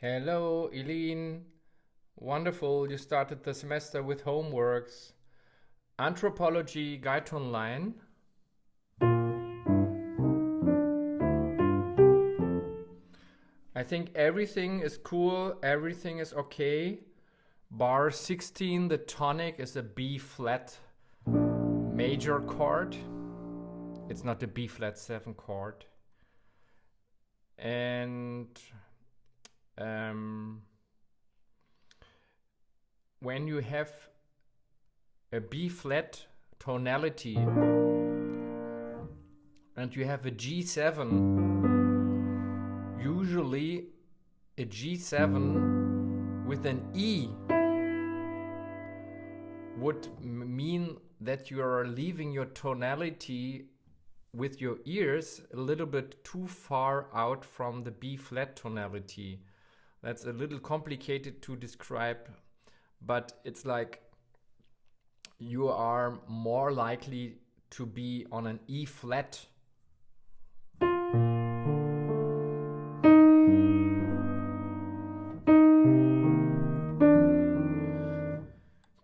Hello, Eileen. Wonderful, you started the semester with homeworks. Anthropology Guide Online. I think everything is cool, everything is okay. Bar 16, the tonic is a B flat major chord. It's not a B flat 7 chord. And when you have a B flat tonality and you have a G7, usually a G7 with an E would mean that you are leaving your tonality with your ears a little bit too far out from the B flat tonality. That's a little complicated to describe, but it's like you are more likely to be on an E flat.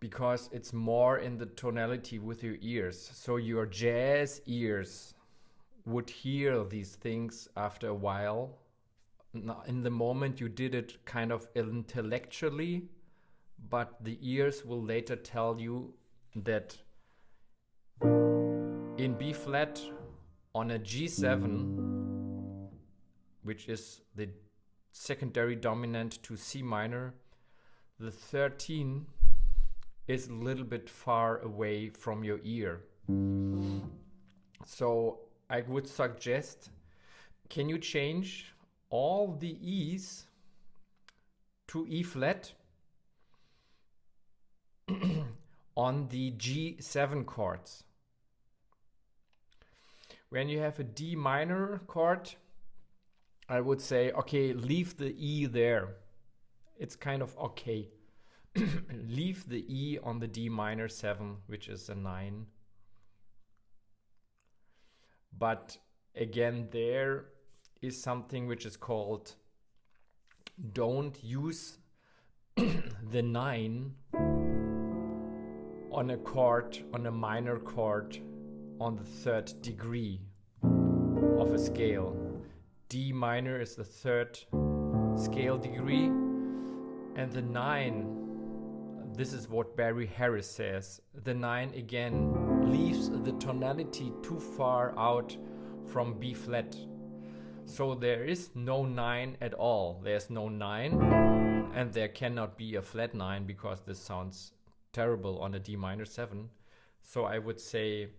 Because it's more in the tonality with your ears. So your jazz ears would hear these things after a while. In the moment you did it kind of intellectually, but the ears will later tell you that in B flat on a G7, which is the secondary dominant to C minor, the 13 is a little bit far away from your ear. So I would suggest, can you change all the E's to E flat on the G7 chords? When you have a D minor chord, I would say, okay, leave the E there. It's kind of okay. Leave the E on the D minor 7, which is a 9. But again, there is something which is called don't use the 9 on a chord, on a minor chord on the 3rd degree of a scale. D minor is the 3rd scale degree, and the 9, this is what Barry Harris says, the 9 again leaves the tonality too far out from B flat. So there is no 9 at all. There's no 9, and there cannot be a flat 9 because this sounds terrible on a D minor 7. So I would say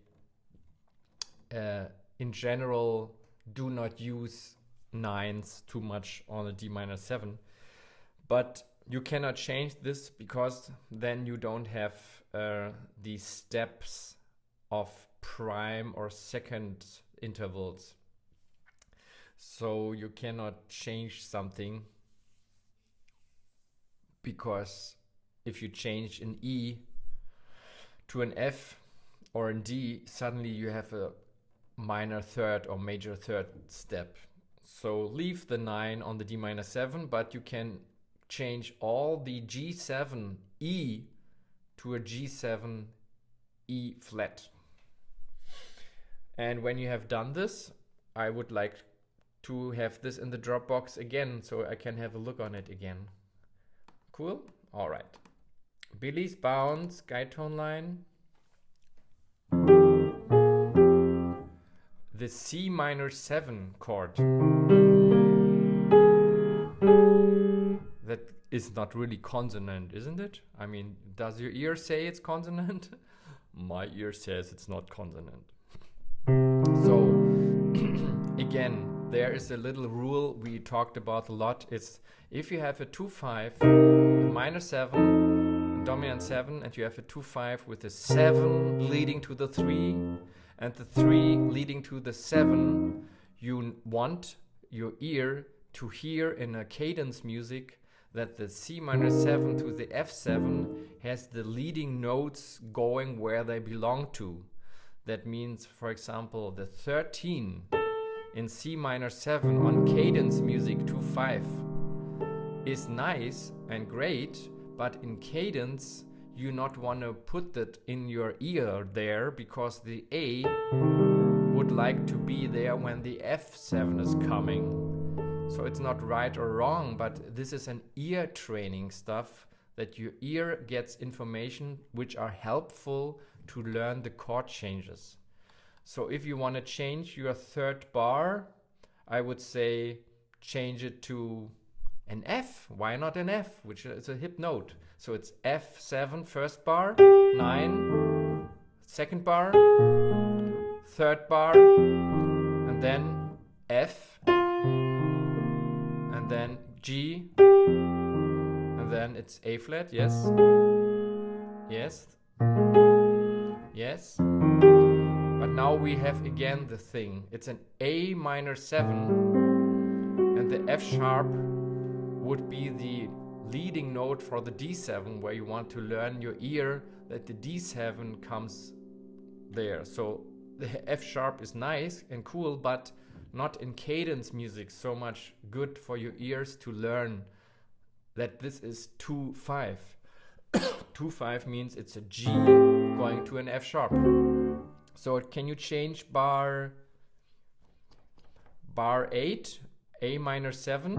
in general, do not use 9s too much on a D minor 7. But you cannot change this because then you don't have these steps of prime or second intervals. So you cannot change something, because if you change an E to an F or an D, suddenly you have a minor 3rd or major 3rd step. So leave the 9 on the D minor 7, but you can change all the G7 E to a G7 E flat. And when you have done this, I would like to have this in the Dropbox again so I can have a look on it again. Cool? All right. Billy's Bounce, guide tone line. The C minor 7 chord. That is not really consonant, isn't it? I mean, does your ear say it's consonant? My ear says it's not consonant. So, again, there is a little rule we talked about a lot. It's if you have a 2-5 with minor 7, dominant 7, and you have a 2-5 with a 7 leading to the 3, and the 3 leading to the 7, you want your ear to hear in a cadence music that the C minor 7 to the F7 has the leading notes going where they belong to. That means, for example, the 13 in C minor 7 on cadence music 2-5 is nice and great, but in cadence you not want to put that in your ear there, because the A would like to be there when the F7 is coming. So it's not right or wrong, but this is an ear training stuff, that your ear gets information which are helpful to learn the chord changes. So if you want to change your third bar, I would say change it to an F. Why not an F, which is a hip note? So it's F7 first bar, 9 second bar, third bar, and then F, and then G, and then it's A flat, yes, yes, yes. But now we have again the thing. It's an A minor 7, and the F sharp would be the leading note for the D7, where you want to learn your ear that the D7 comes there. So the F sharp is nice and cool, but not in cadence music so much good for your ears to learn that this is 2-5. 2-5 means it's a G going to an F sharp. So can you change bar 8, A minor 7?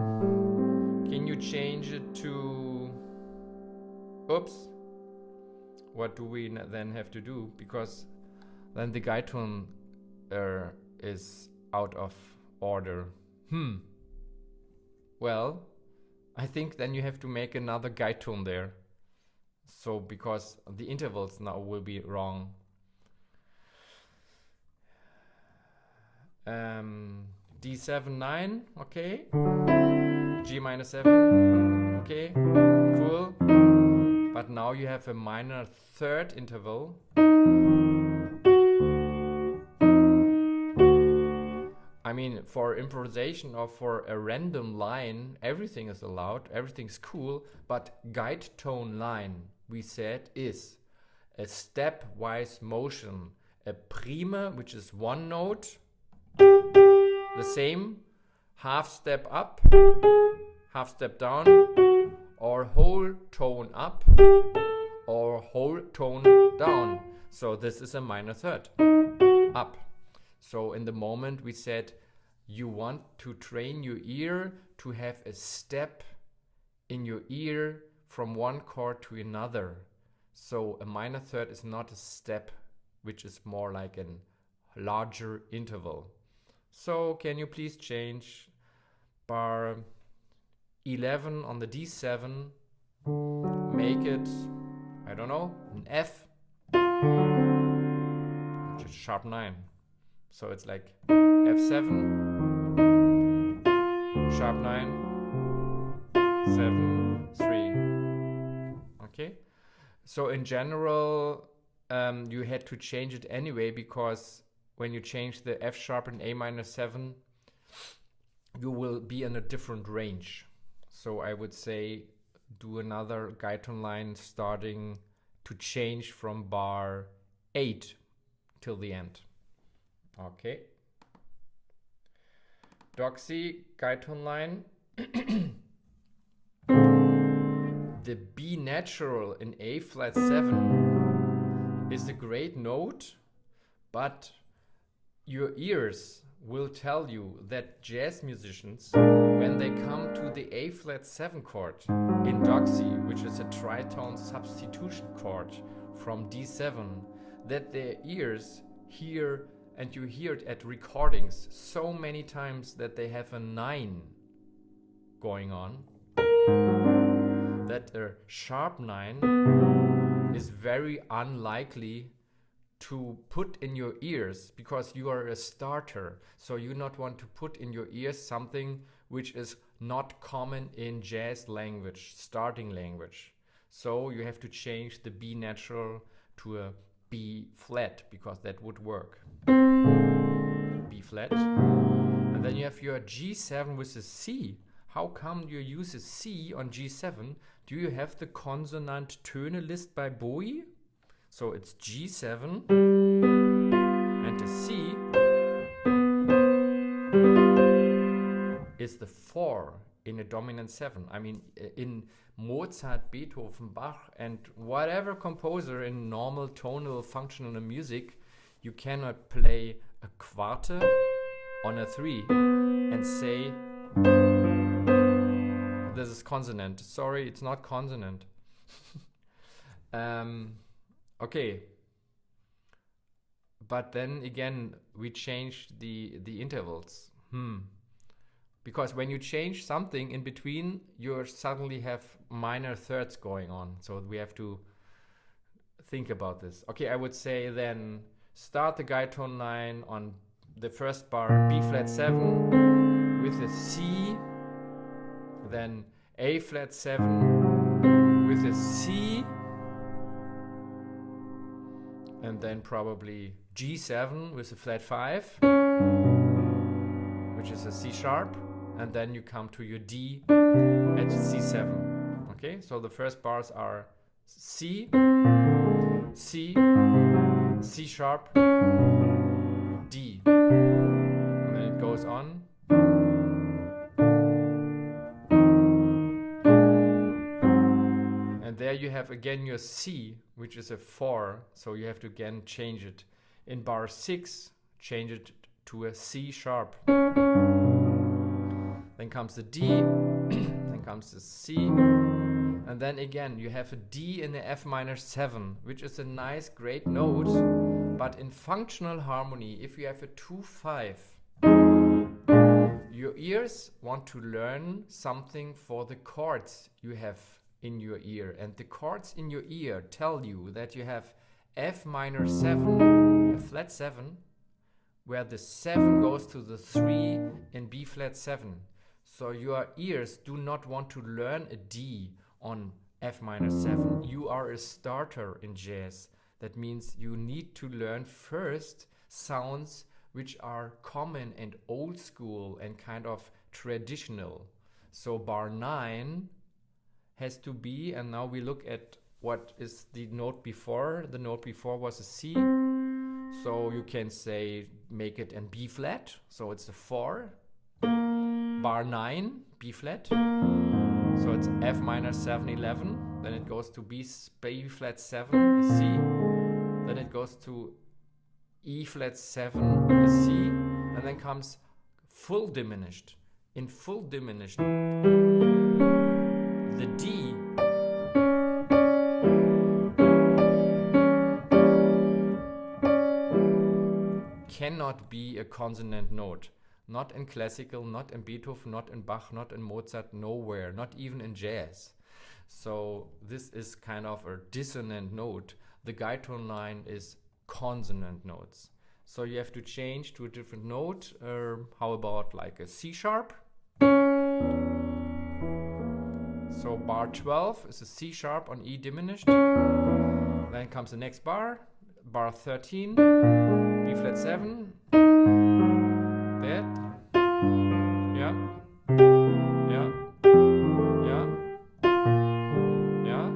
Can you change it to, oops, what do we then have to do? Because then the guide tone is out of order. Well, I think then you have to make another guide tone there. So because the intervals now will be wrong. D7 9, okay. G minor 7, okay, cool. But now you have a minor third interval. I mean, for improvisation or for a random line, everything is allowed, everything's cool, but guide tone line, we said, is a stepwise motion. A prime, which is one note, the same, half step up, half step down, or whole tone up, or whole tone down. So this is a minor third, up. So in the moment we said you want to train your ear to have a step in your ear from one chord to another. So a minor third is not a step, which is more like a larger interval. So can you please change bar 11 on the D7, make it, I don't know, an F, which is sharp 9. So it's like F7, sharp 9, 7, 3. Okay? So in general, you had to change it anyway, because when you change the F sharp and A minor 7, you will be in a different range. So I would say do another guide tone line starting to change from bar 8 till the end. Okay. Doxy guide tone line. The B natural in A flat 7 is a great note, but your ears will tell you that jazz musicians, when they come to the A flat 7 chord in Doxy, which is a tritone substitution chord from D7, that their ears hear, and you hear it at recordings so many times, that they have a 9 going on, that a sharp 9 is very unlikely to put in your ears, because you are a starter. So you not want to put in your ears something which is not common in jazz language, starting language. So you have to change the B natural to a B flat, because that would work. B flat. And then you have your G7 with a C. How come you use a C on G7? Do you have the consonant Töne list by Bowie? So it's G7 and a C is the 4 in a dominant 7. I mean, in Mozart, Beethoven, Bach, and whatever composer in normal tonal functional music, you cannot play a quarter on a 3 and say this is consonant. Sorry, it's not consonant. Okay. But then again, we changed the intervals. Because when you change something in between, you suddenly have minor thirds going on. So we have to think about this. Okay, I would say then start the guide tone line on the first bar, B flat 7 with a C, then A flat 7 with a C, and then probably G7 with a flat 5, which is a C sharp, and then you come to your D at C7. Okay, so the first bars are C, C, C sharp, D, and then it goes on. And there you have again your C, which is a 4, so you have to again change it. In bar 6, change it to a C sharp. Then comes the D, then comes the C, and then again you have a D in the F minor 7, which is a nice, great note, but in functional harmony, if you have a 2-5, your ears want to learn something for the chords you have in your ear, and the chords in your ear tell you that you have F minor 7, a flat 7, where the 7 goes to the 3 in B flat 7. So your ears do not want to learn a D on F minor 7. You are a starter in jazz. That means you need to learn first sounds which are common and old school and kind of traditional. So bar 9 has to be, and now we look at what is the note before. The note before was a C. So you can say, make it in B flat. So it's a 4. Bar 9, B flat. So it's F minor 7, 11. Then it goes to B flat 7, a C. Then it goes to E flat 7, a C. And then comes full diminished. In full diminished, the D cannot be a consonant note. Not in classical, not in Beethoven, not in Bach, not in Mozart, nowhere, not even in jazz. So this is kind of a dissonant note. The guide tone line is consonant notes. So you have to change to a different note. How about like a C sharp? So bar 12 is a C sharp on E diminished. Then comes the next bar, bar 13, B flat 7. That. Yeah. Yeah. Yeah. Yeah.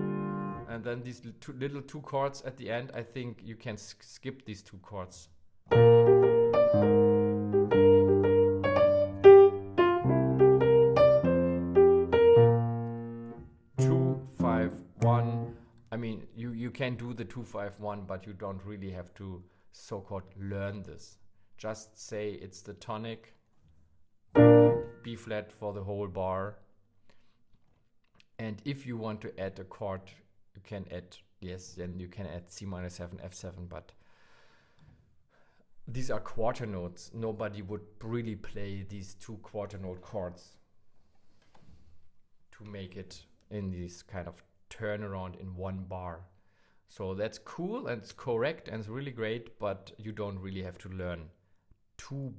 And then these little two chords at the end, I think you can skip these two chords. 2-5-1. I mean, you can do the 2-5-1, but you don't really have to so-called learn this. Just say it's the tonic, B flat for the whole bar. And if you want to add a chord, you can add, yes, then you can add C minor 7, F7, but these are quarter notes. Nobody would really play these two quarter note chords to make it in this kind of turnaround in one bar. So that's cool and it's correct and it's really great, but you don't really have to learn two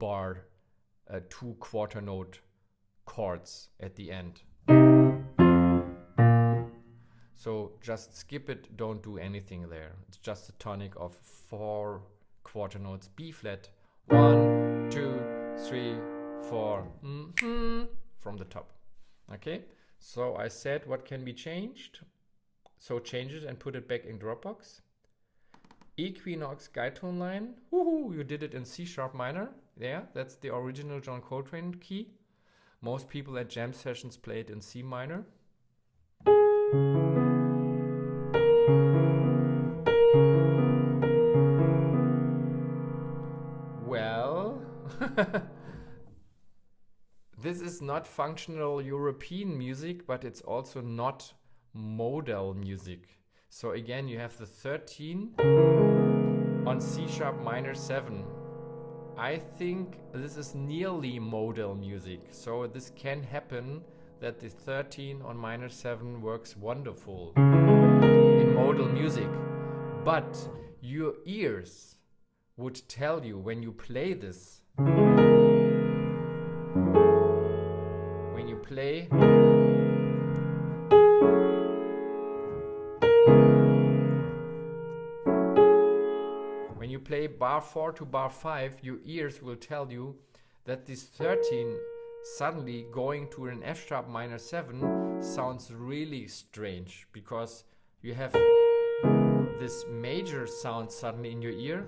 quarter note chords at the end. So just skip it, don't do anything there. It's just a tonic of 4 quarter notes, B flat, 1, 2, 3, 4, from the top. Okay, so I said what can be changed. So change it and put it back in Dropbox. Equinox guide tone line. Woohoo, you did it in C sharp minor. Yeah, that's the original John Coltrane key. Most people at jam sessions play it in C minor. Well, this is not functional European music, but it's also not modal music. So again, you have the 13 on C sharp minor 7. I think this is nearly modal music. So this can happen that the 13 on minor 7 works wonderful in modal music. But your ears would tell you when you play this, when you play bar 4 to bar 5, your ears will tell you that this 13 suddenly going to an F sharp minor 7 sounds really strange, because you have this major sound suddenly in your ear,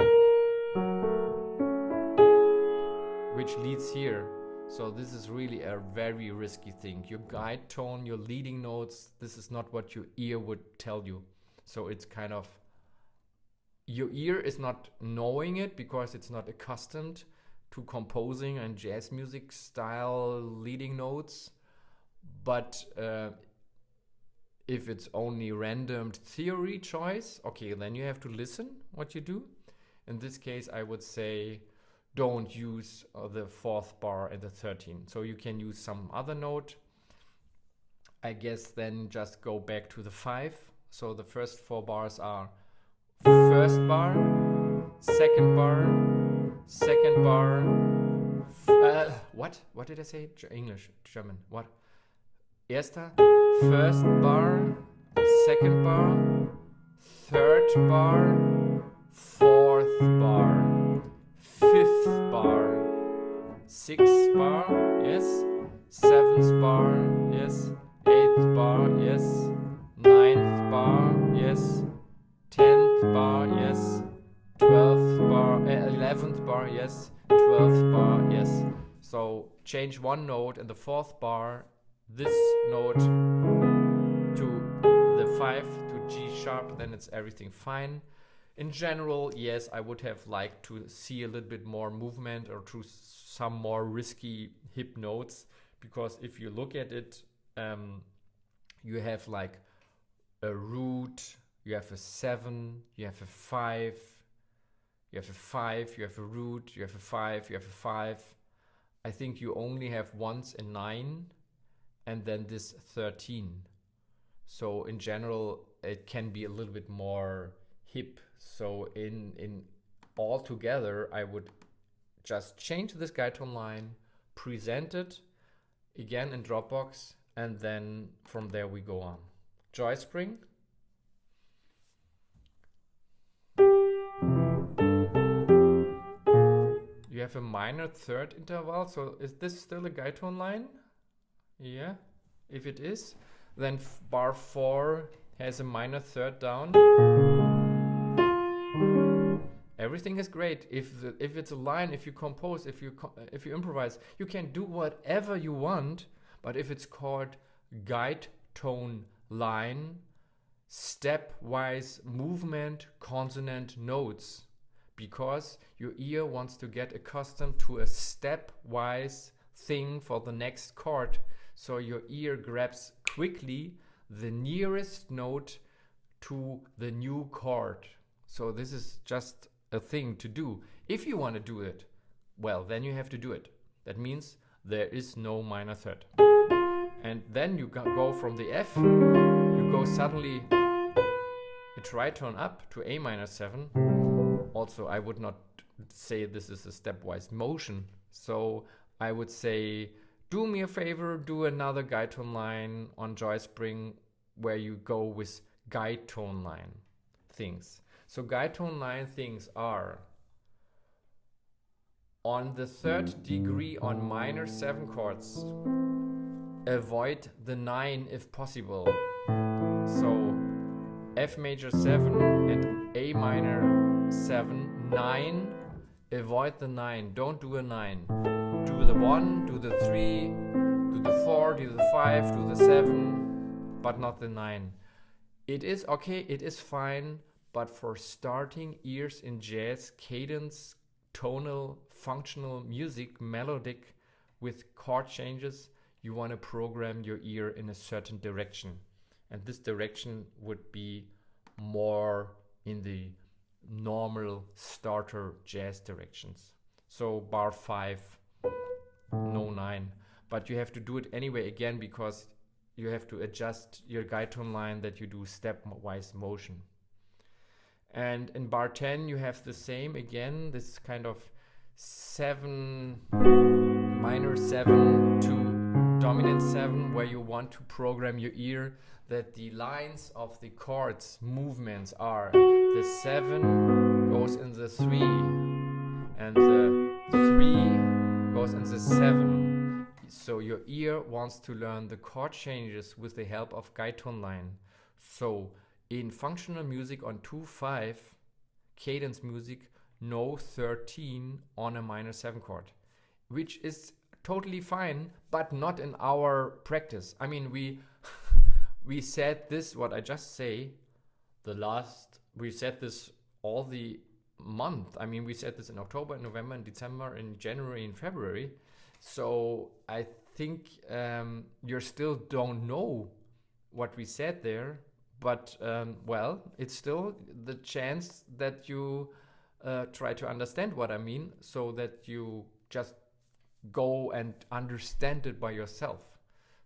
which leads here. So this is really a very risky thing. Your guide tone, your leading notes, this is not what your ear would tell you. So it's kind of, your ear is not knowing it because it's not accustomed to composing and jazz music style leading notes. But if it's only random theory choice, okay, then you have to listen what you do. In this case, I would say don't use the 4th bar and the 13. So you can use some other note. I guess then just go back to the 5. So the first 4 bars are first bar, second bar, second bar. What did I say? English, German. What? Erster, first bar, second bar, third bar, fourth bar, fifth bar, sixth bar, yes, seventh bar, yes, eighth bar, yes, ninth bar, yes, 10th bar, yes, 12th bar, 11th bar, yes, 12th bar, yes. So change one note in the 4th bar, this note to the 5 to G sharp, then it's everything fine. In general, yes, I would have liked to see a little bit more movement or to some more risky hip notes, because if you look at it, you have like a root, you have a 7, you have a 5, you have a 5, you have a root, you have a 5, you have a 5. I think you only have once a 9 and then this 13. So in general, it can be a little bit more hip. So in all together, I would just change this guide tone line, present it again in Dropbox, and then from there we go on. Joy Spring. You have a minor third interval, so is this still a guide tone line? Yeah, if it is, then bar 4 has a minor third down. Everything is great. If it's a line, if you compose, if you improvise, you can do whatever you want. But if it's called guide tone line, stepwise movement, consonant notes, because your ear wants to get accustomed to a stepwise thing for the next chord. So your ear grabs quickly the nearest note to the new chord. So this is just a thing to do. If you want to do it, well, then you have to do it. That means there is no minor third. And then you go from the F, you go suddenly a tritone up to A minor 7. Also, I would not say this is a stepwise motion. So I would say, do me a favor, do another guide tone line on Joy Spring where you go with guide tone line things. So guide tone line things are on the 3rd degree on minor 7 chords. Avoid the 9 if possible. So F major 7 and A minor 7, 9. Avoid the 9. Don't do a 9. Do the 1, do the 3, 4, do the 5, do the 7, but not the 9. It is okay, it is fine, but for starting ears in jazz, cadence, tonal, functional music, melodic, with chord changes, you want to program your ear in a certain direction. And this direction would be more in the normal starter jazz directions. So bar 5, no 9. But you have to do it anyway again, because you have to adjust your guide tone line that you do stepwise motion. And in bar 10 you have the same again, this kind of 7, minor 7 to dominant 7, where you want to program your ear that the lines of the chords movements are the 7 goes in the 3 and the 3 goes in the 7. So your ear wants to learn the chord changes with the help of guide tone line. So in functional music on 2/5 cadence music, no 13 on a minor 7 chord, which is totally fine, but not in our practice. I mean, we said this, what I just say, we said this all the month. I mean, we said this in October, November, and December, in January, and February. So I think you still don't know what we said there, but well, it's still the chance that you try to understand what I mean, so that you just go and understand it by yourself.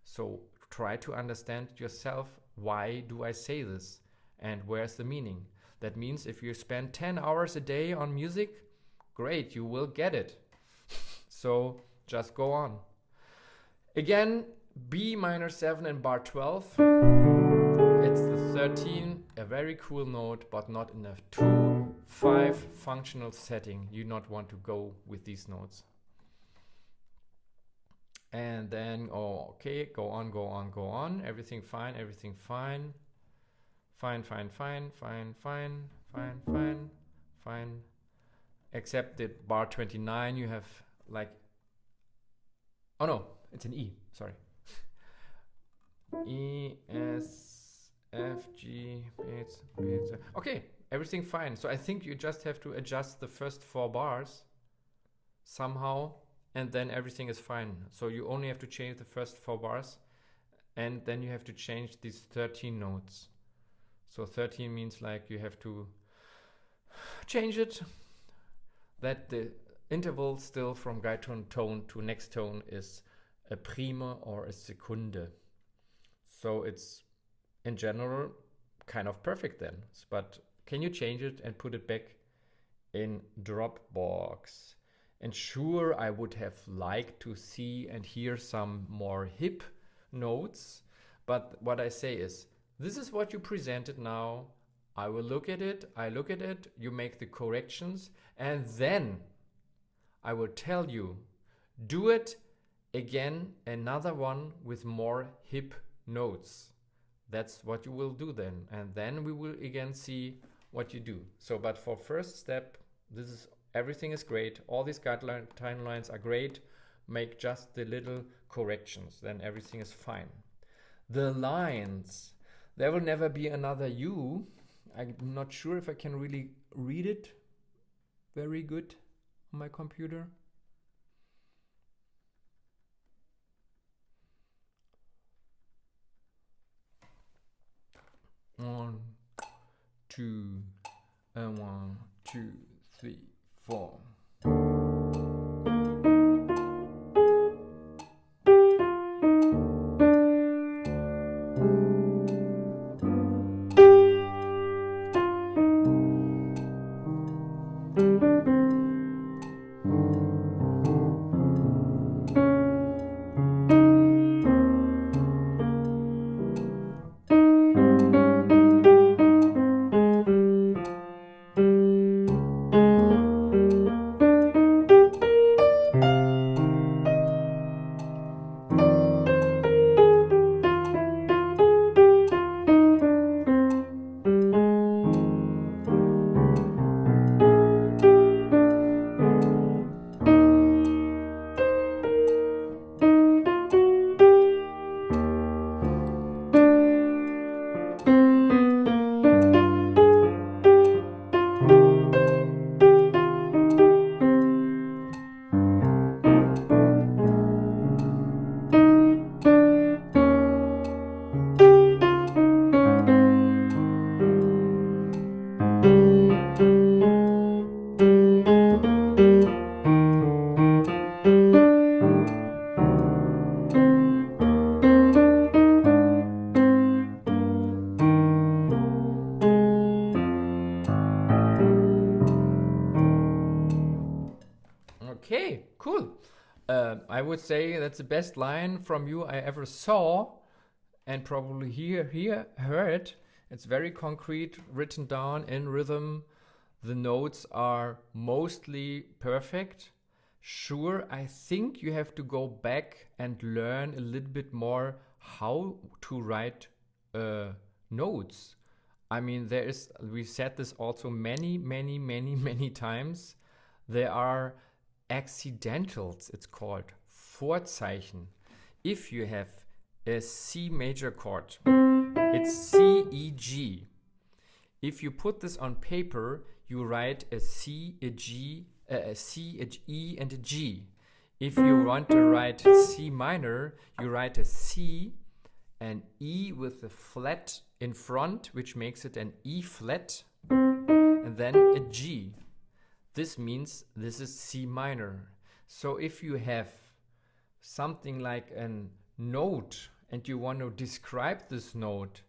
So try to understand yourself, why do I say this and where's the meaning. That means if you spend 10 hours a day on music, great, you will get it. So just go on. Again, B minor 7 in bar 12. It's the 13, a very cool note, but not in a 2/5 functional setting. You not want to go with these notes. And then, oh, okay, go on, go on, go on. Everything fine, everything fine. Fine, fine, fine, fine, fine, fine, fine, fine. Except that bar 29, you have like, oh no, it's an E, sorry. E, S, F, G, B, B. Okay, everything fine. So I think you just have to adjust the first 4 bars somehow, and then everything is fine. So you only have to change the first 4 bars, and then you have to change these 13 notes. So 13 means like you have to change it, that the interval still from guide tone to next tone is a prima or a secunde. So it's in general kind of perfect then, but can you change it and put it back in Dropbox? And sure, I would have liked to see and hear some more hip notes, but what I say is, this is what you presented now. I will look at it, you make the corrections, and then I will tell you, do it again, another one with more hip notes. That's what you will do then, and then we will again see what you do. So, but for first step, everything is great. All these timelines are great. Make just the little corrections, then everything is fine. The lines, there will never be another U. I'm not sure if I can really read it very good on my computer. One, two, 1, 2, 3, 4. would say that's the best line from you I ever saw, and probably heard. It's very concrete, written down in rhythm. The notes are mostly perfect. Sure, I think you have to go back and learn a little bit more how to write notes. I mean, we said this also many times. There are accidentals, it's called Vorzeichen. If you have a C major chord, it's C, E, G. If you put this on paper, you write a C, a G, a C, a E, and a G. If you want to write C minor, you write a C, an E with a flat in front, which makes it an E flat, and then a G. This means this is C minor. So if you have something like a note and you want to describe this note,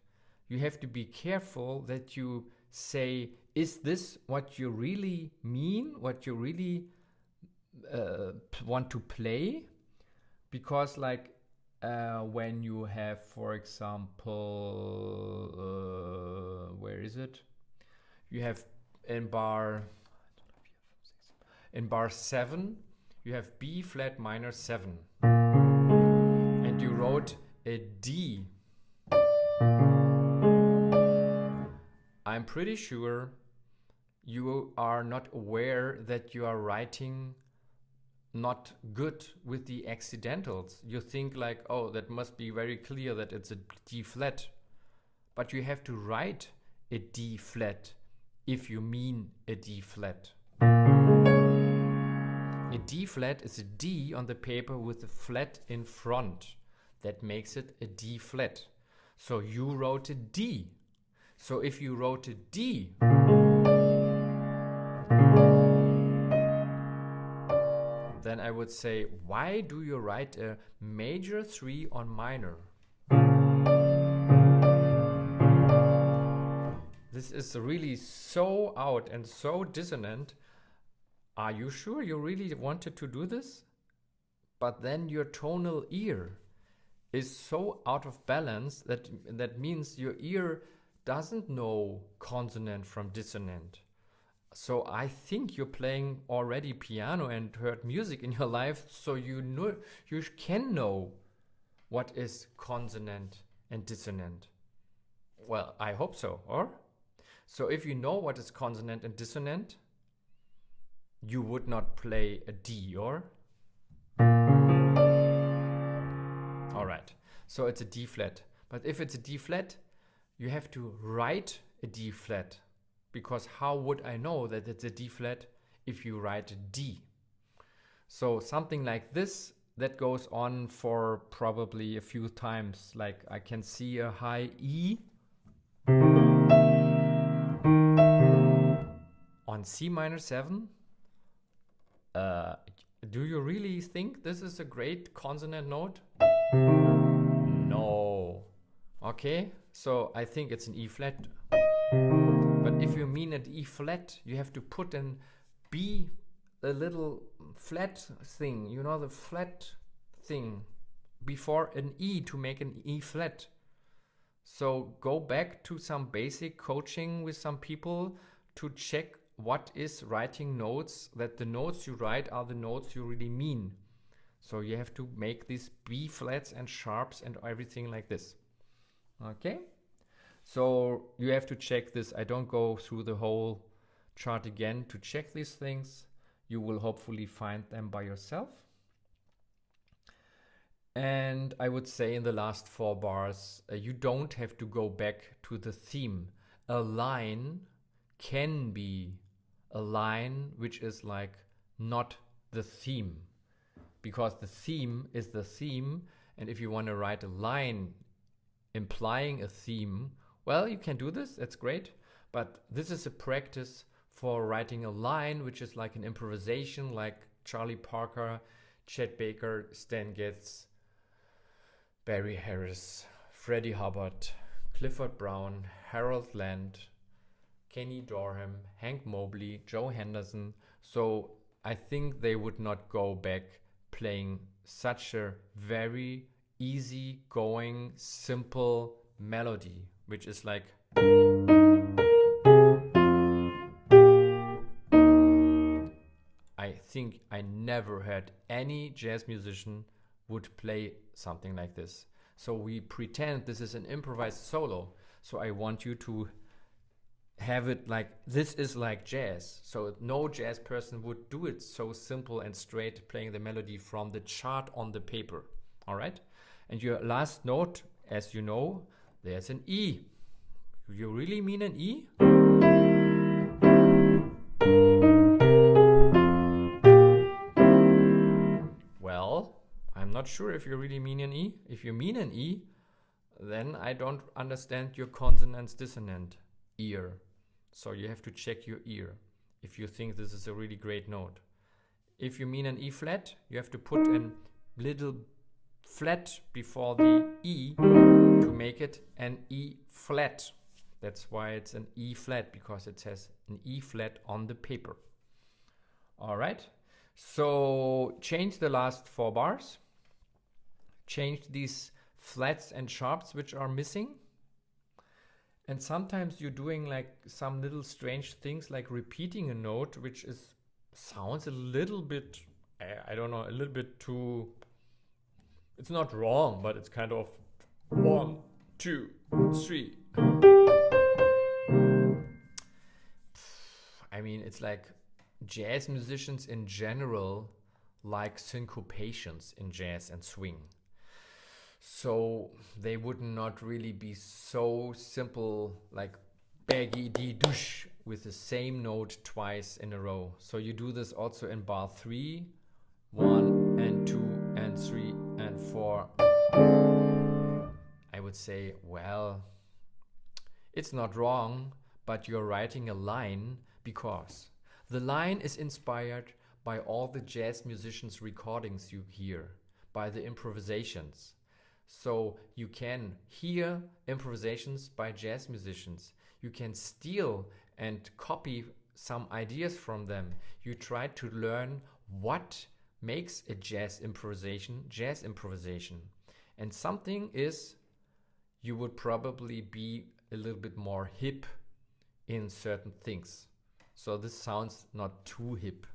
you have to be careful that you say, is this what you really mean, what you really want to play? Because like when you have, for example, where is it? You have in bar 7, you have B flat minor 7. And you wrote a D. I'm pretty sure you are not aware that you are writing not good with the accidentals. You think like, oh, that must be very clear that it's a D flat. But you have to write a D flat if you mean a D flat. A D flat is a D on the paper with a flat in front. That makes it a D flat. So you wrote a D. So if you wrote a D, then I would say, why do you write a major 3 on minor? This is really so out and so dissonant. Are you sure you really wanted to do this? But then your tonal ear is so out of balance that means your ear doesn't know consonant from dissonant. So I think you're playing already piano and heard music in your life, so you can know what is consonant and dissonant. Well, I hope so, or? So if you know what is consonant and dissonant, you would not play a D, or? All right, so it's a D flat. But if it's a D flat, you have to write a D flat, because how would I know that it's a D flat if you write a D? So something like this, that goes on for probably a few times. Like I can see a high E on C minor 7. Do you really think this is a great consonant note? No. Okay, so I think it's an E flat. But if you mean an E flat, you have to put an B, a little flat thing, you know, the flat thing, before an E to make an E flat. So go back to some basic coaching with some people to check what is writing notes, that the notes you write are the notes you really mean. So you have to make these B flats and sharps and everything like this. Okay? So you have to check this. I don't go through the whole chart again to check these things. You will hopefully find them by yourself. And I would say in the last 4 bars, you don't have to go back to the theme. A line can be a line which is like not the theme, because the theme is the theme. And if you want to write a line implying a theme, well, you can do this, that's great. But this is a practice for writing a line which is like an improvisation, like Charlie Parker, Chet Baker, Stan Getz, Barry Harris, Freddie Hubbard, Clifford Brown, Harold Land, Kenny Dorham, Hank Mobley, Joe Henderson. So I think they would not go back playing such a very easy going, simple melody, which is like, I think I never had any jazz musician would play something like this. So we pretend this is an improvised solo. So I want you to have it like this is like jazz. So no jazz person would do it so simple and straight, playing the melody from the chart on the paper. All right? And your last note, as you know, there's an E. You really mean an E? Well, I'm not sure if you really mean an E. If you mean an E, then I don't understand your consonance dissonant ear. So you have to check your ear if you think this is a really great note. If you mean an E flat, you have to put a little flat before the E to make it an E flat. That's why it's an E flat, because it says an E flat on the paper. All right. So change the last 4 bars. Change these flats and sharps which are missing. And sometimes you're doing like some little strange things, like repeating a note, which sounds a little bit, I don't know, a little bit too, it's not wrong, but it's kind of 1, 2, 3. I mean, it's like jazz musicians in general like syncopations in jazz and swing. So they would not really be so simple, like baggy dee douche with the same note twice in a row. So you do this also in bar 3, 1 and 2 and 3 and 4. I would say, well, it's not wrong, but you're writing a line because the line is inspired by all the jazz musicians' recordings you hear, by the improvisations. So you can hear improvisations by jazz musicians. You can steal and copy some ideas from them. You try to learn what makes a jazz improvisation. And something is, you would probably be a little bit more hip in certain things. So this sounds not too hip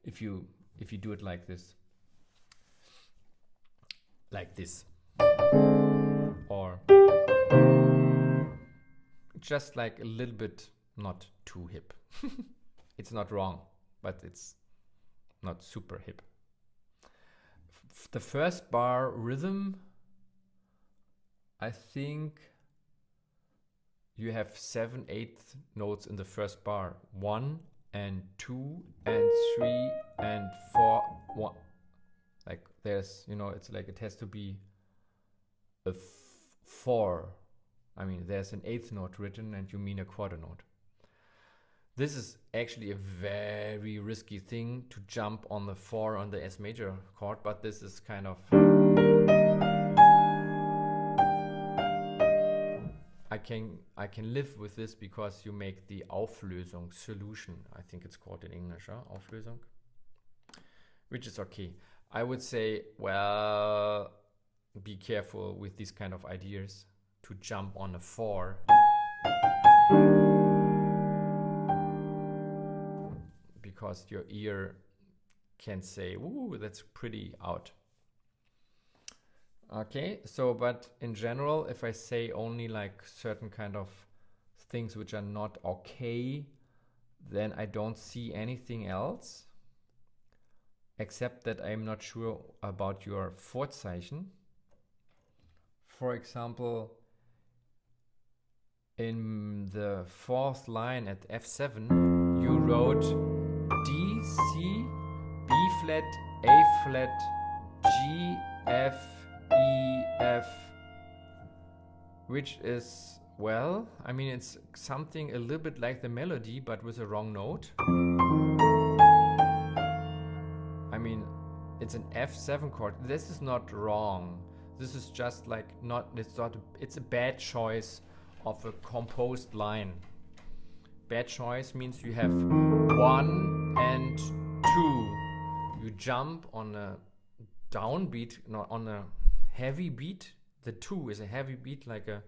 if you do it like this. Like this, or just like a little bit not too hip. It's not wrong, but it's not super hip. The first bar rhythm, I think you have 7/8 notes in the first bar. 1 and 2 and 3 and 4. 1. Like there's, it's like it has to be a 4. I mean, there's an 8th note written and you mean a quarter note. This is actually a very risky thing to jump on the 4 on the S major chord, but this is kind of, I can live with this because you make the Auflösung solution. I think it's called in English, Auflösung, which is okay. I would say, well, be careful with these kind of ideas to jump on a 4. Because your ear can say, ooh, that's pretty out. Okay, so, but in general, if I say only like certain kind of things which are not okay, then I don't see anything else. Except that I'm not sure about your Vorzeichen. For example, in the 4th line at F7, you wrote D, C, B flat, A flat, G, F, E, F, which is, well, I mean, it's something a little bit like the melody, but with a wrong note. I mean, it's an F7 chord. This is not wrong. This is just like it's a bad choice of a composed line. Bad choice means you have 1 and 2. You jump on a downbeat, not on a heavy beat. The 2 is a heavy beat, like a,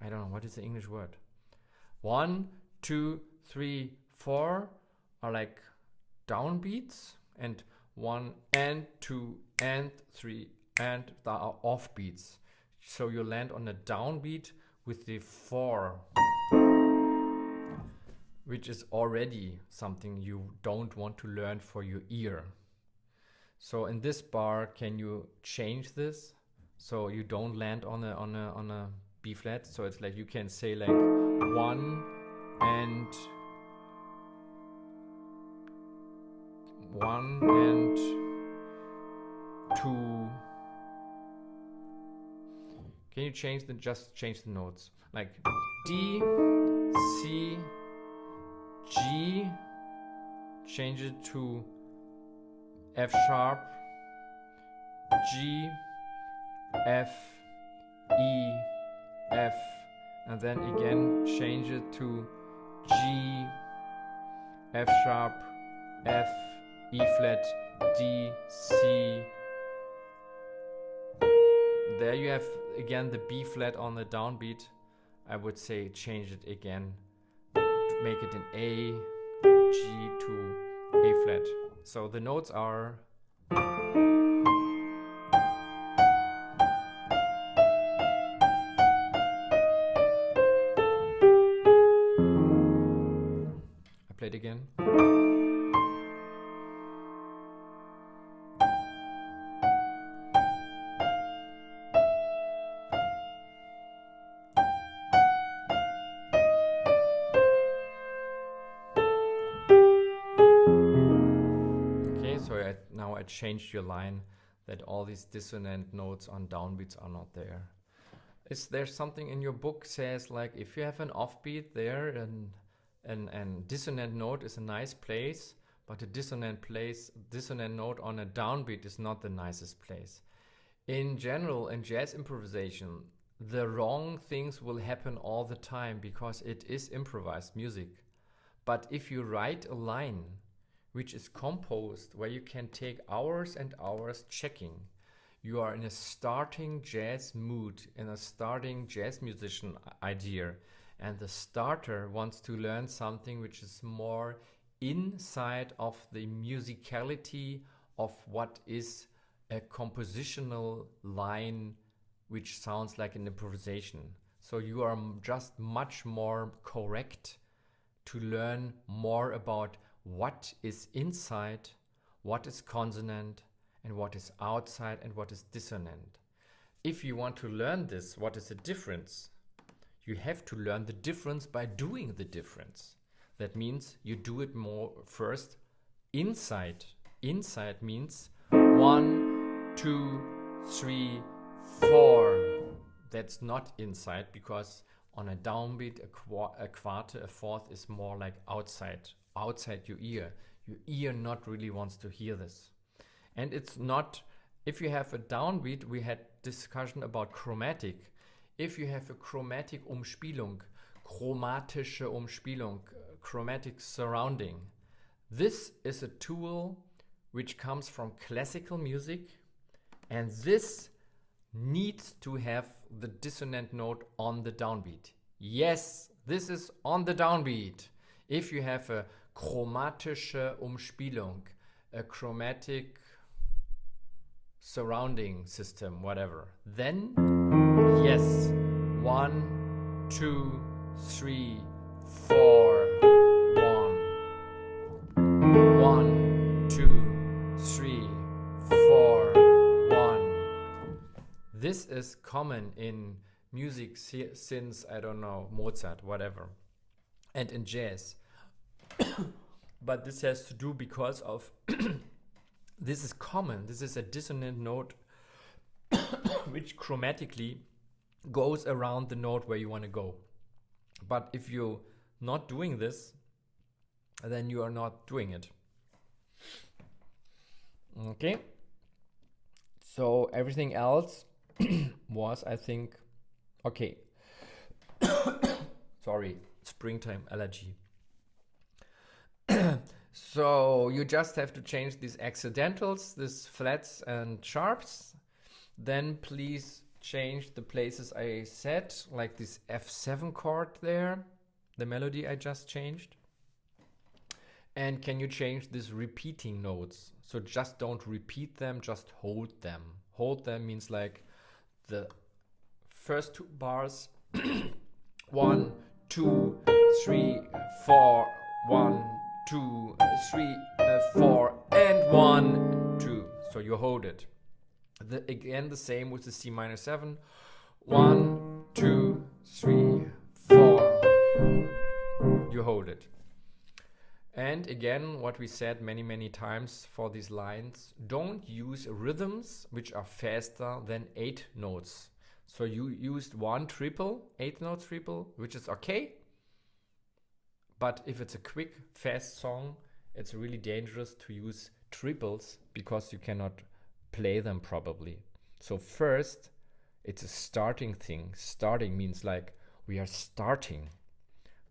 I don't know, what is the English word? 1, 2, 3, 4 are like downbeats, and 1 and 2 and 3 and there are offbeats. So you land on a downbeat with the 4, which is already something you don't want to learn for your ear. So in this bar, can you change this so you don't land on a B flat? So it's like you can say like 1 and 2. Can you just change the notes? Like D, C, G, change it to F sharp, G, F, E, F, and then again change it to G, F sharp, F, E flat, D, C. There you have again the B flat on the downbeat. I would say change it again, make it an A, G to A flat. So the notes are I play it again. Now I changed your line that all these dissonant notes on downbeats are not there. Is there something in your book says like if you have an offbeat there and dissonant note is a nice place, but a dissonant note on a downbeat is not the nicest place. In general, in jazz improvisation, the wrong things will happen all the time because it is improvised music. But if you write a line which is composed where you can take hours and hours checking, you are in a starting jazz mood, in a starting jazz musician idea, and the starter wants to learn something which is more inside of the musicality of what is a compositional line which sounds like an improvisation. So you are just much more correct to learn more about what is inside, what is consonant, and what is outside, and what is dissonant. If you want to learn this, what is the difference? You have to learn the difference by doing the difference. That means you do it more first inside. Inside means 1, 2, 3, 4. That's not inside, because on a downbeat, a quarter, a fourth is more like outside your ear. Your ear not really wants to hear this. And it's not, if you have a downbeat, we had discussion about chromatic. If you have a chromatic Umspielung, chromatische Umspielung, chromatic surrounding, this is a tool which comes from classical music, and this needs to have the dissonant note on the downbeat. Yes, this is on the downbeat. If you have a chromatische Umspielung, a chromatic surrounding system, whatever, then yes, 1, 2, 3, 4, 1, 1, 2, 3, 4, 1. This is common in music since, I don't know, Mozart, whatever, and in jazz. But this has to do because of this is common. This is a dissonant note which chromatically goes around the note where you want to go. But if you're not doing this, then you are not doing it. Okay. So everything else was, I think, okay. Sorry, springtime allergy. So you just have to change these accidentals, these flats and sharps. Then please change the places I said, like this F7 chord there, the melody I just changed. And can you change these repeating notes? So just don't repeat them, just hold them. Hold them means like the first 2 bars, 1, 2, 3, 4, 1, 2, 3, 4, and 1, 2. So you hold it. Again, the same with the C minor 7. 1, 2, 3, 4. You hold it. And again, what we said many times for these lines, don't use rhythms which are faster than 8 notes. So you used 1 triple, 8 notes triple, which is okay. But if it's a quick, fast song, it's really dangerous to use triples because you cannot play them probably. So first, it's a starting thing. Starting means like we are starting,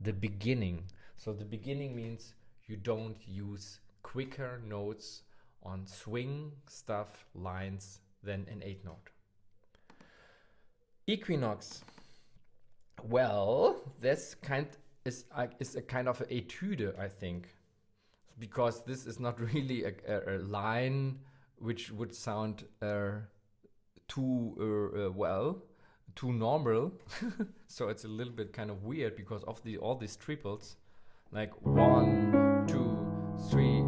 the beginning. So the beginning means you don't use quicker notes on swing stuff lines than an 8 note. Equinox. Well, this is a kind of an etude, I think, because this is not really a line which would sound too normal. So it's a little bit kind of weird because of all these triples, like 1, 2, 3.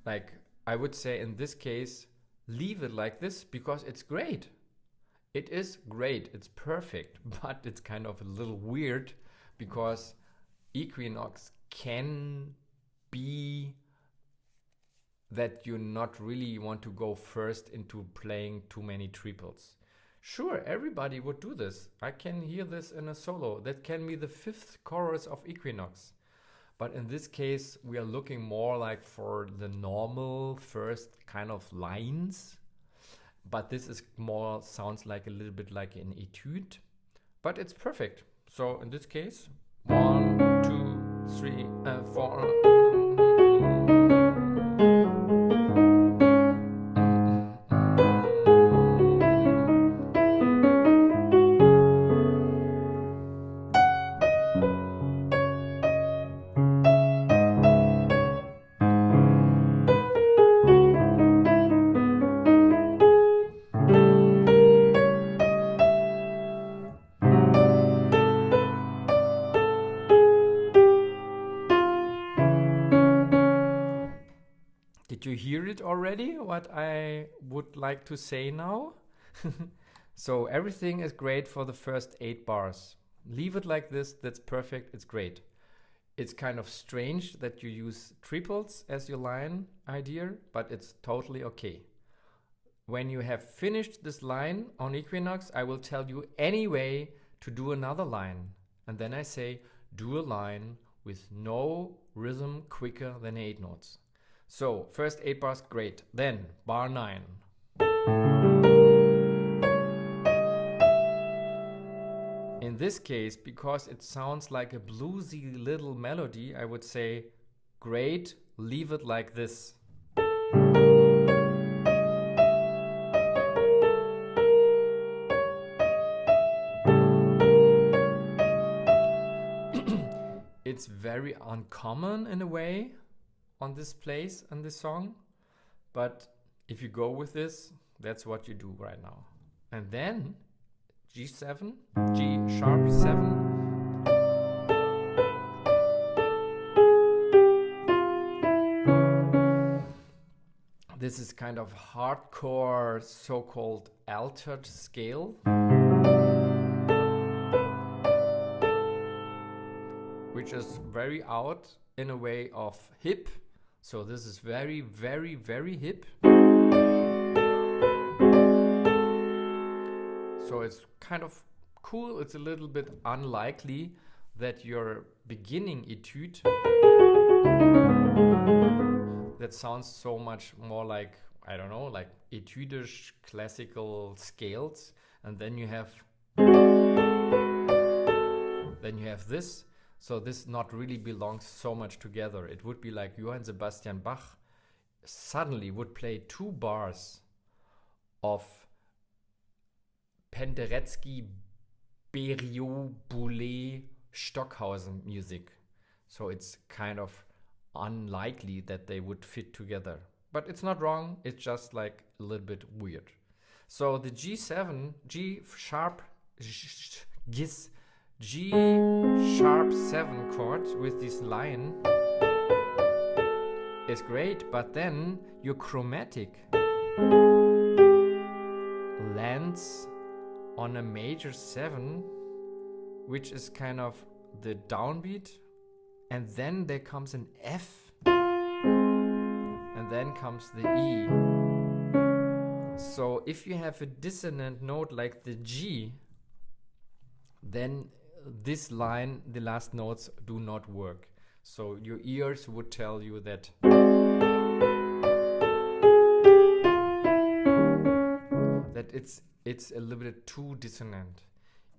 Like I would say in this case, leave it like this because it's great. It is great, it's perfect, but it's kind of a little weird because Equinox can be that you not really want to go first into playing too many triples. Sure, everybody would do this. I can hear this in a solo. That can be the 5th chorus of Equinox. But in this case, we are looking more like for the normal first kind of lines. But this is more, sounds like a little bit like an etude. But it's perfect. So in this case, 1, 2, 3, 4. Did you hear it already, what I would like to say now? So everything is great for the first 8 bars. Leave it like this, that's perfect, it's great. It's kind of strange that you use triples as your line idea, but it's totally okay. When you have finished this line on Equinox, I will tell you anyway to do another line. And then I say, do a line with no rhythm quicker than 8 notes. So, first 8 bars, great. Then, bar 9. In this case, because it sounds like a bluesy little melody, I would say, great, leave it like this. It's very uncommon in a way on this place and this song, but if you go with this, that's what you do right now. And then G7, G sharp 7. This is kind of hardcore, so-called altered scale, which is very out in a way of hip. So this is very, very, very hip. So it's kind of cool. It's a little bit unlikely that your beginning etude that sounds so much more like, I don't know, like etudish classical scales, and then you have this. So this not really belongs so much together. It would be like Johann Sebastian Bach suddenly would play 2 bars of Penderecki, Berio, Boulez, Stockhausen music. So it's kind of unlikely that they would fit together. But it's not wrong, it's just like a little bit weird. So the G7, G sharp, G sharp 7 chord with this line is great, but then your chromatic lands on a major 7, which is kind of the downbeat, and then there comes an F, and then comes the E. So if you have a dissonant note like the G, then this line, the last notes do not work. So your ears would tell you that it's a little bit too dissonant.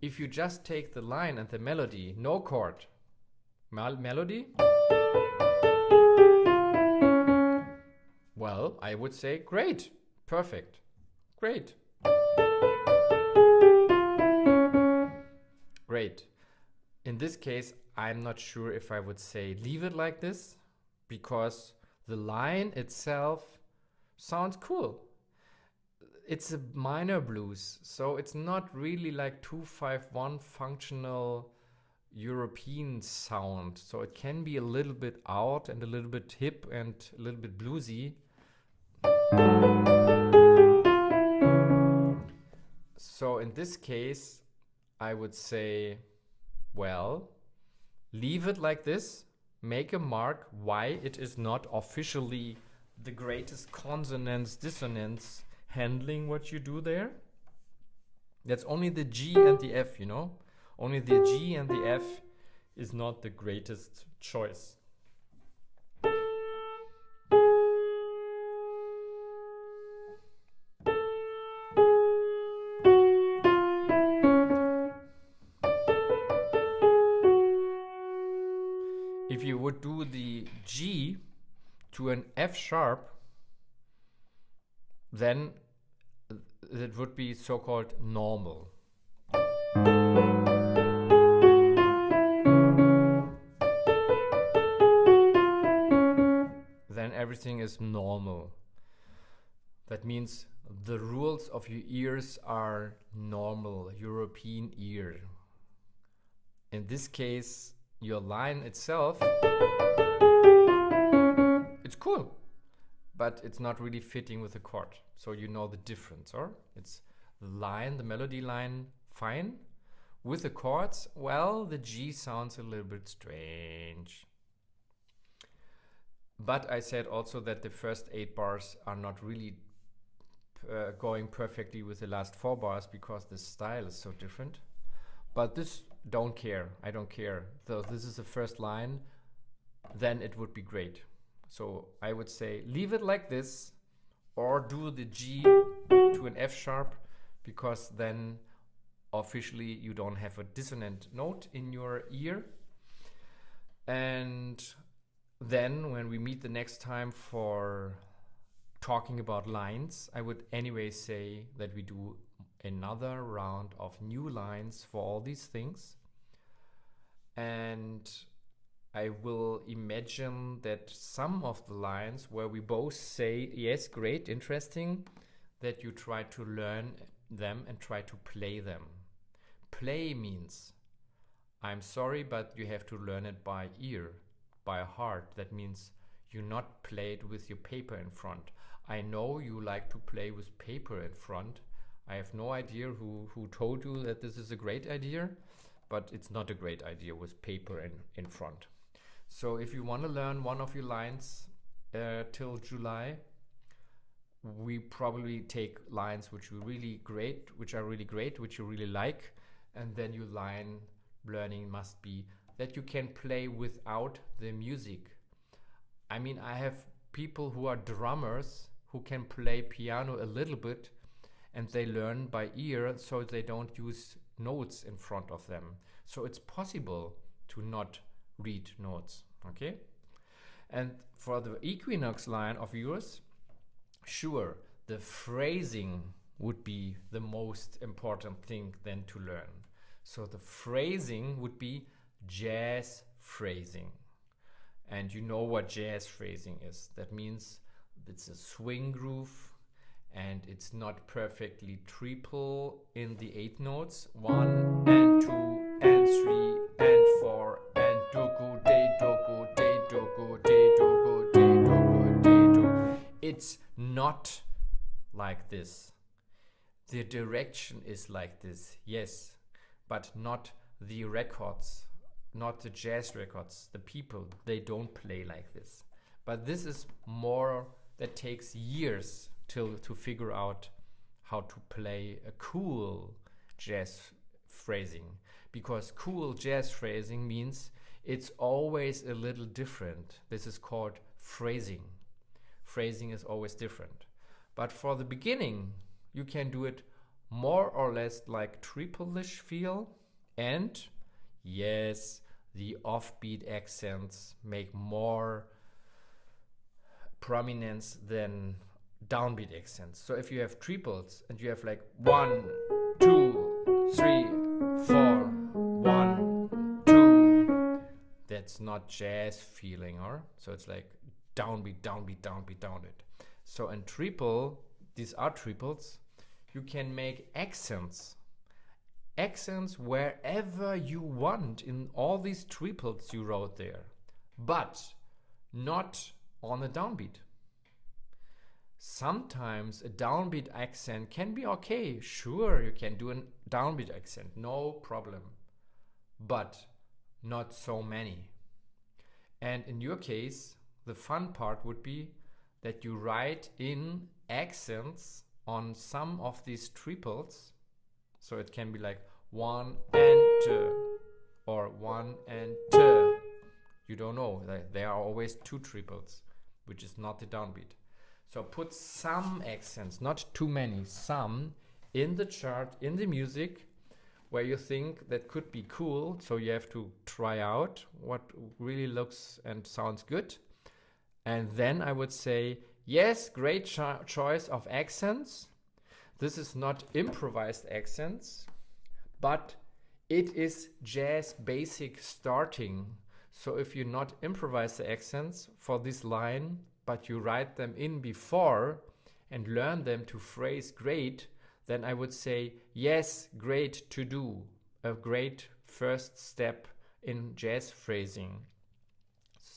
If you just take the line and the melody, no chord, melody, well, I would say great, perfect, great. Great. In this case, I'm not sure if I would say leave it like this, because the line itself sounds cool. It's a minor blues, so it's not really like 2-5-1 functional European sound. So it can be a little bit out and a little bit hip and a little bit bluesy. So in this case, I would say, well, leave it like this, make a mark why it is not officially the greatest consonants, dissonance handling what you do there. That's only the G and the F, you know? Only the G and the F is not the greatest choice. If you would do the G to an F sharp, then it would be so-called normal. Then everything is normal. That means the rules of your ears are normal, European ear. In this case, your line itself, it's cool, but it's not really fitting with the chord. So you know the difference, or? It's the line, the melody line, fine. With the chords, well, the G sounds a little bit strange. But I said also that the first 8 bars are not really going perfectly with the last 4 bars because the style is so different. But this, don't care, I don't care. So this is the first line, then it would be great. So I would say leave it like this, or do the G to an F sharp, because then officially you don't have a dissonant note in your ear. And then when we meet the next time for talking about lines, I would anyway say that we do another round of new lines for all these things. And I will imagine that some of the lines where we both say, yes, great, interesting, that you try to learn them and try to play them. Play means, I'm sorry, but you have to learn it by ear, by heart. That means you not play it with your paper in front. I know you like to play with paper in front. I have no idea who told you that this is a great idea, but it's not a great idea with paper in front. So if you want to learn one of your lines till July, we probably take lines which are really great, which you really like, and then your line learning must be that you can play without the music. I mean, I have people who are drummers who can play piano a little bit, and they learn by ear, so they don't use notes in front of them. So it's possible to not read notes, okay? And for the equinox line of yours, sure, the phrasing would be the most important thing then to learn. So the phrasing would be jazz phrasing. And you know what jazz phrasing is. That means it's a swing groove, and it's not perfectly triple in the 8 notes. 1 and 2 and 3 and 4 and do-gu, de-do-gu, de-do-gu, de-do-gu, de-do-gu, de-do. It's not like this. The direction is like this, yes, but not the records, not the jazz records. The people, they don't play like this. But this is more, that takes years to figure out how to play a cool jazz phrasing. Because cool jazz phrasing means it's always a little different. This is called phrasing. Phrasing is always different. But for the beginning, you can do it more or less like triple-ish feel. And yes, the offbeat accents make more prominence than downbeat accents. So if you have triples and you have like 1, 2, 3, 4, 1, 2, that's not jazz feeling, or so it's like downbeat, downbeat, downbeat, downbeat. So in triple, these are triples, you can make accents wherever you want in all these triples you wrote there, but not on a downbeat. Sometimes a downbeat accent can be okay. Sure, you can do a downbeat accent, no problem, but not so many. And in your case, the fun part would be that you write in accents on some of these triples. So it can be like 1 and 2 or 1 and 2. You don't know, there are always 2 triples, which is not the downbeat. So put some accents, not too many, some in the chart, in the music, where you think that could be cool. So you have to try out what really looks and sounds good. And then I would say, yes, great choice of accents. This is not improvised accents, but it is jazz basic starting. So if you not improvise the accents for this line, but you write them in before and learn them to phrase great, then I would say, yes, great to do. A great first step in jazz phrasing.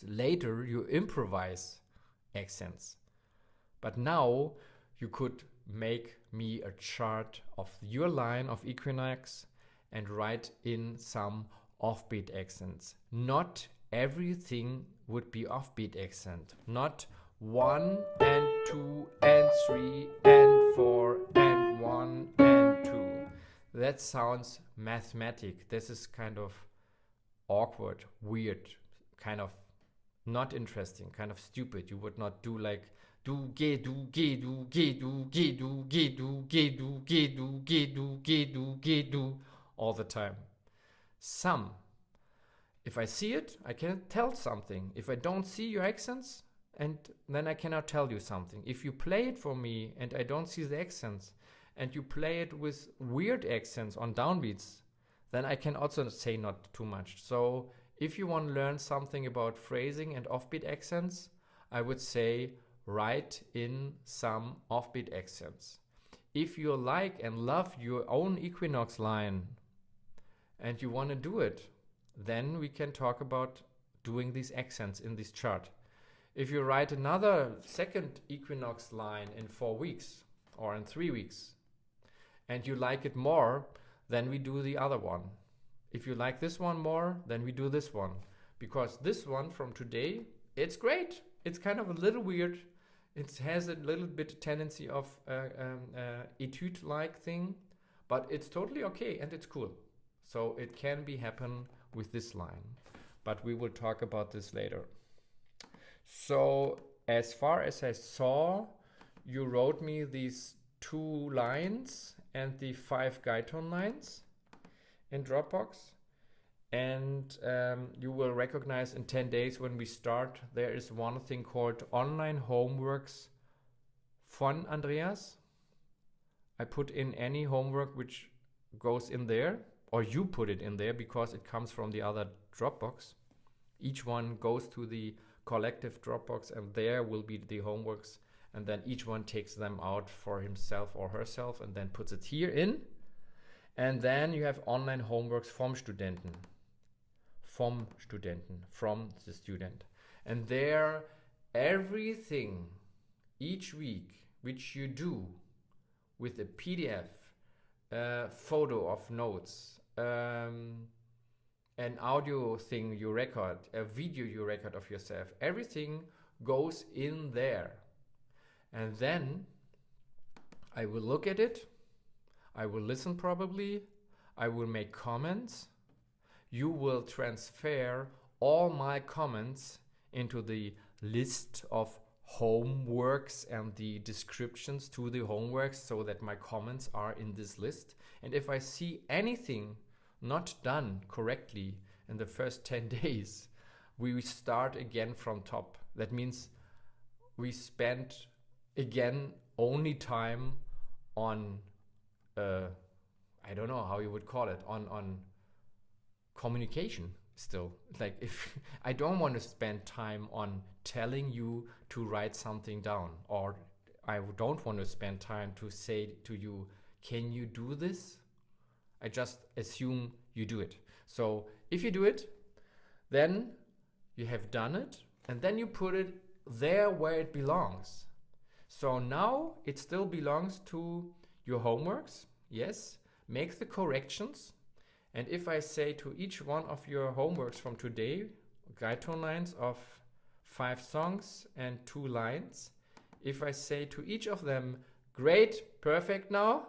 Later you improvise accents. But now you could make me a chart of your line of equinox and write in some offbeat accents. Not everything would be offbeat accent. Not 1 and 2 and 3 and 4 and 1 and 2. That sounds mathematic. This is kind of awkward, weird, kind of not interesting, kind of stupid. You would not do like do ge do ge do ge do ge do ge do ge do ge do ge do ge do ge do all the time. Some, if I see it, I can tell something. If I don't see your accents, and then I cannot tell you something. If you play it for me and I don't see the accents, and you play it with weird accents on downbeats, then I can also say not too much. So if you want to learn something about phrasing and offbeat accents, I would say write in some offbeat accents. If you like and love your own equinox line and you want to do it, then we can talk about doing these accents in this chart. If you write another second equinox line in 4 weeks or in 3 weeks and you like it more, then we do the other one. If you like this one more, then we do this one. Because this one from today, it's great. It's kind of a little weird. It has a little bit tendency of etude-like thing, but it's totally okay and it's cool. So it can be happen with this line, but we will talk about this later. So as far as I saw, you wrote me these 2 lines and the 5 guide tone lines in Dropbox. And you will recognize in 10 days when we start, there is one thing called online homeworks von Andreas. I put in any homework which goes in there, or you put it in there because it comes from the other Dropbox. Each one goes to the collective Dropbox and there will be the homeworks, and then each one takes them out for himself or herself and then puts it here in. And then you have online homeworks vom Studenten. Vom Studenten, from the student. And there, everything each week which you do with a PDF, photo of notes, an audio thing you record, a video you record of yourself, everything goes in there. And then I will look at it, I will listen probably, I will make comments. You will transfer all my comments into the list of homeworks and the descriptions to the homeworks so that my comments are in this list. And if I see anything not done correctly in the first 10 days, we start again from top. That means we spend again only time on, I don't know how you would call it, on communication still. Like, if I don't want to spend time on telling you to write something down, or I don't want to spend time to say to you, can you do this? I just assume you do it. So if you do it, then you have done it, and then you put it there where it belongs. So now it still belongs to your homeworks. Yes, make the corrections. And if I say to each one of your homeworks from today, guide tone lines of 5 songs and 2 lines, if I say to each of them, great, perfect now,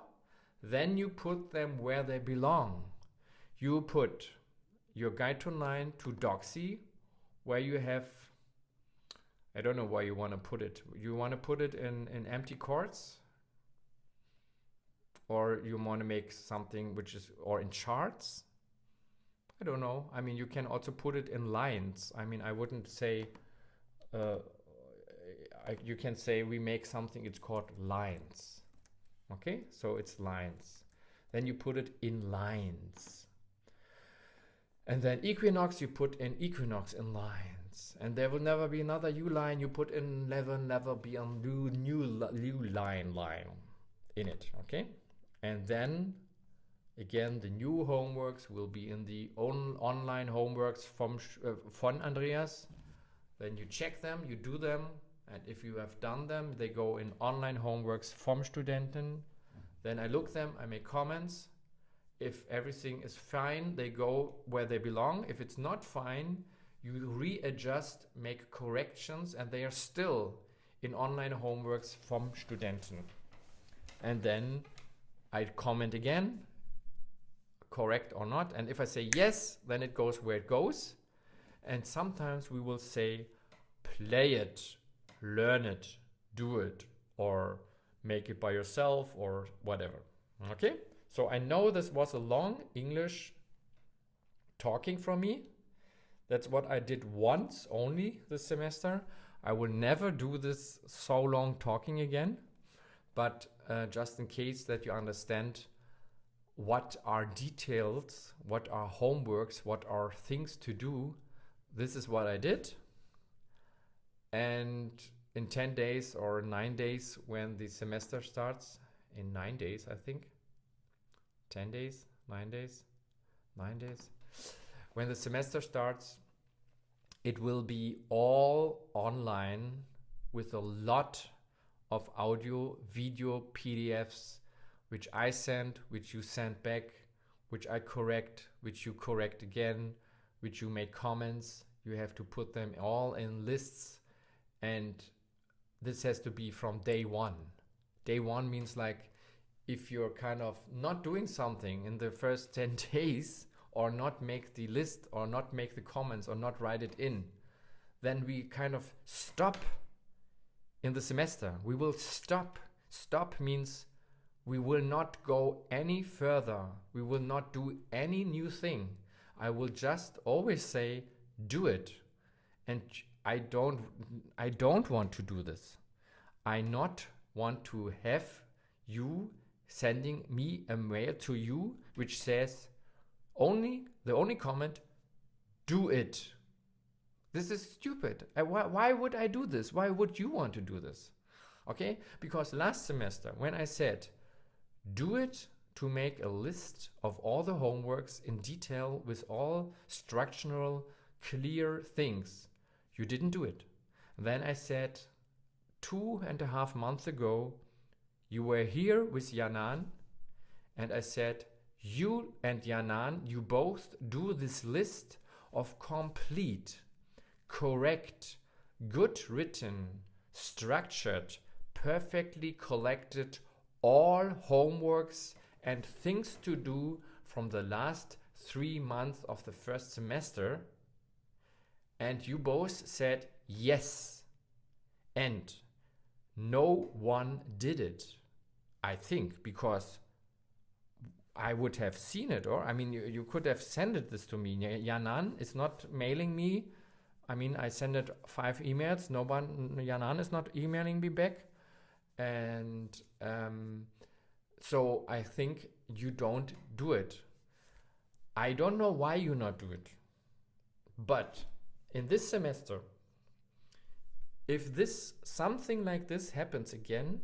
then you put them where they belong. You put your guide tone line to Doxy, where you have, I don't know where you want to put it. You want to put it in empty chords? Or you want to make something which is, or in charts? I don't know. I mean, you can also put it in lines. I mean, I wouldn't say, you can say we make something, it's called lines. Okay, so it's lines. Then you put it in lines. And then equinox, you put in equinox in lines. And there will never be another U line. You put in never be a new line in it. Okay. And then, again, the new homeworks will be in the online homeworks von Andreas. Then you check them, you do them, and if you have done them, they go in online homeworks vom Studenten. Then I look them, I make comments. If everything is fine, they go where they belong. If it's not fine, you readjust, make corrections, and they are still in online homeworks vom Studenten. And then I comment again, correct or not. And if I say yes, then it goes where it goes. And sometimes we will say, play it, learn it, do it, or make it by yourself, or whatever. Okay? So I know this was a long English talking from me. That's what I did once only this semester. I will never do this so long talking again. But just in case that you understand what are details, what are homeworks, what are things to do, this is what I did. And in 10 days or 9 days when the semester starts, in 9 days I think, 10 days, 9 days, 9 days. When the semester starts, it will be all online with a lot of audio, video, PDFs, which I send, which you send back, which I correct, which you correct again, which you make comments. You have to put them all in lists. And this has to be from day one. Day one means like if you're kind of not doing something in the first 10 days, or not make the list, or not make the comments, or not write it in, then we kind of stop in the semester. We will stop. Stop means we will not go any further. We will not do any new thing. I will just always say, do it. And I don't want to do this. I not want to have you sending me a mail to you which says the only comment, do it. This is stupid. Why would I do this? Why would you want to do this? Okay, because last semester when I said do it to make a list of all the homeworks in detail with all structural clear things, you didn't do it. Then I said 2.5 months ago, you were here with Yanan, and I said, you and Yanan, you both do this list of complete, correct, good written, structured, perfectly collected all homeworks and things to do from the last 3 months of the first semester. And you both said yes. And no one did it, I think, because I would have seen it, or I mean, you could have sent this to me. Yanan is not mailing me. I mean, I sent it 5 emails. No one, Yanan is not emailing me back. And so I think you don't do it. I don't know why you not do it. But in this semester, if this something like this happens again,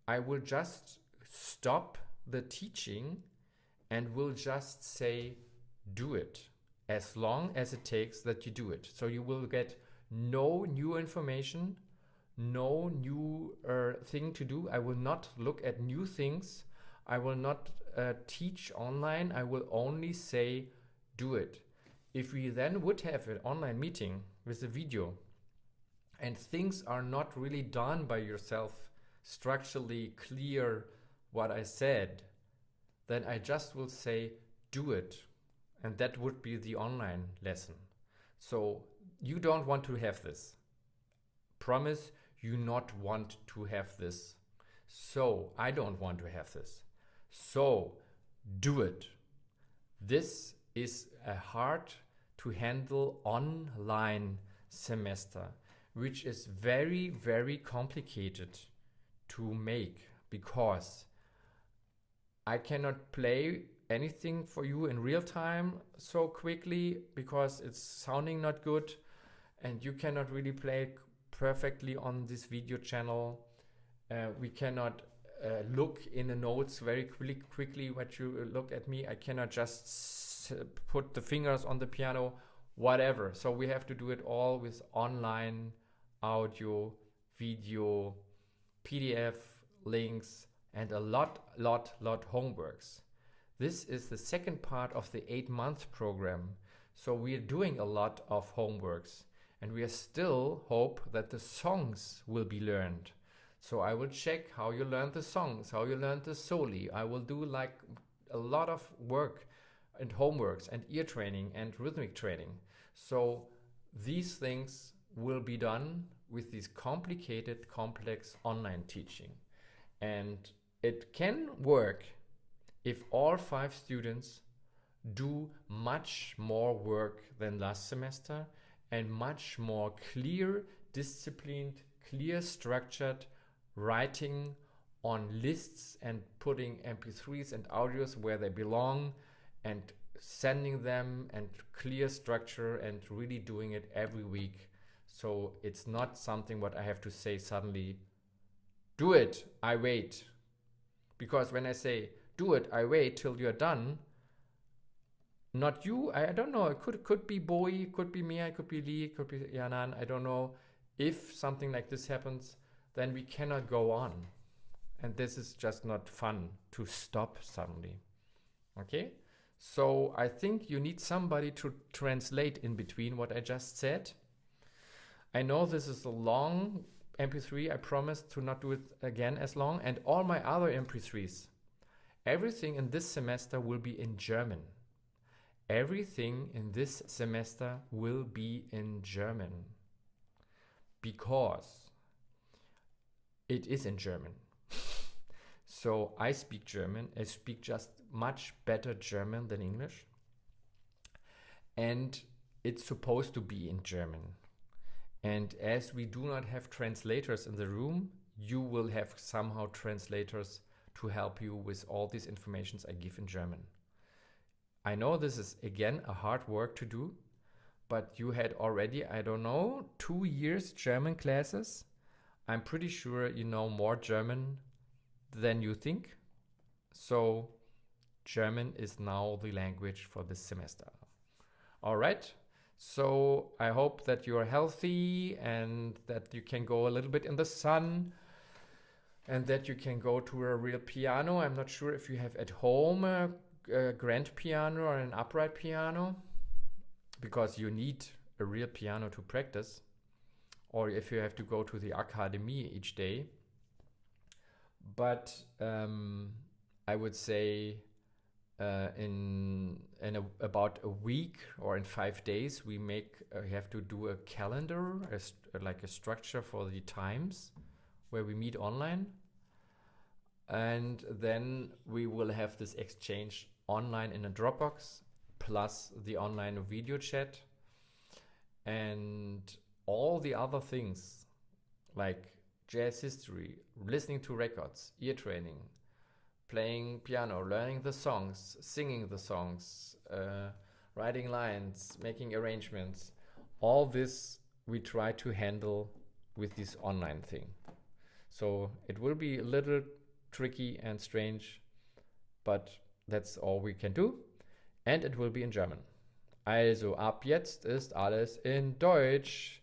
I will just stop the teaching and will just say do it as long as it takes that you do it. So you will get no new information, no new thing to do. I will not look at new things. I will not teach online. I will only say do it. If we then would have an online meeting with a video and things are not really done by yourself, structurally clear what I said, then I just will say do it. And that would be the online lesson. So you don't want to have this. Promise you not want to have this. So I don't want to have this. So do it. This is a hard to handle online semester, which is very, very complicated to make, because I cannot play anything for you in real time so quickly because it's sounding not good, and you cannot really play perfectly on this video channel. We cannot look in the notes very quickly what you look at me. I cannot just put the fingers on the piano, whatever. So we have to do it all with online audio, video, PDF, links, and a lot homeworks. This is the second part of the 8-month program. So we are doing a lot of homeworks, and we are still hope that the songs will be learned. So I will check how you learned the songs, how you learned the soli. I will do like a lot of work and homeworks and ear training and rhythmic training. So these things will be done with this complicated, complex online teaching. And it can work if all 5 students do much more work than last semester and much more clear, disciplined, clear, structured writing on lists and putting MP3s and audios where they belong and sending them, and clear structure and really doing it every week. So it's not something what I have to say suddenly, do it, I wait. Because when I say do it, I wait till you're done, not you, I don't know, it could be Boy, could be Mia, it could be Lee, it could be Yanan, I don't know. If something like this happens, then we cannot go on. And this is just not fun to stop suddenly. Okay? So I think you need somebody to translate in between what I just said. I know this is a long MP3. I promise to not do it again as long. And all my other MP3s, everything in this semester will be in German. Everything in this semester will be in German. Because it is in German. So I speak German. I speak just much better German than English. And it's supposed to be in German. And as we do not have translators in the room, you will have somehow translators to help you with all these informations I give in German. I know this is, again, a hard work to do, but you had already, I don't know, 2 years German classes. I'm pretty sure you know more German than you think. So German is now the language for this semester. All right. So I hope that you're healthy and that you can go a little bit in the sun and that you can go to a real piano. I'm not sure if you have at home a grand piano or an upright piano, because you need a real piano to practice, or if you have to go to the academy each day. But I would say about a week or in 5 days, we have to do a calendar, like a structure for the times where we meet online. And then we will have this exchange online in a Dropbox, plus the online video chat, and all the other things like jazz history, listening to records, ear training, playing piano, learning the songs, singing the songs, writing lines, making arrangements. All this we try to handle with this online thing. So it will be a little tricky and strange, but that's all we can do. And it will be in German. Also ab jetzt ist alles in Deutsch.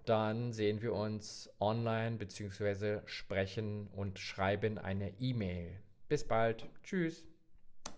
Dann sehen wir uns online bzw. sprechen und schreiben eine E-Mail. Bis bald. Tschüss.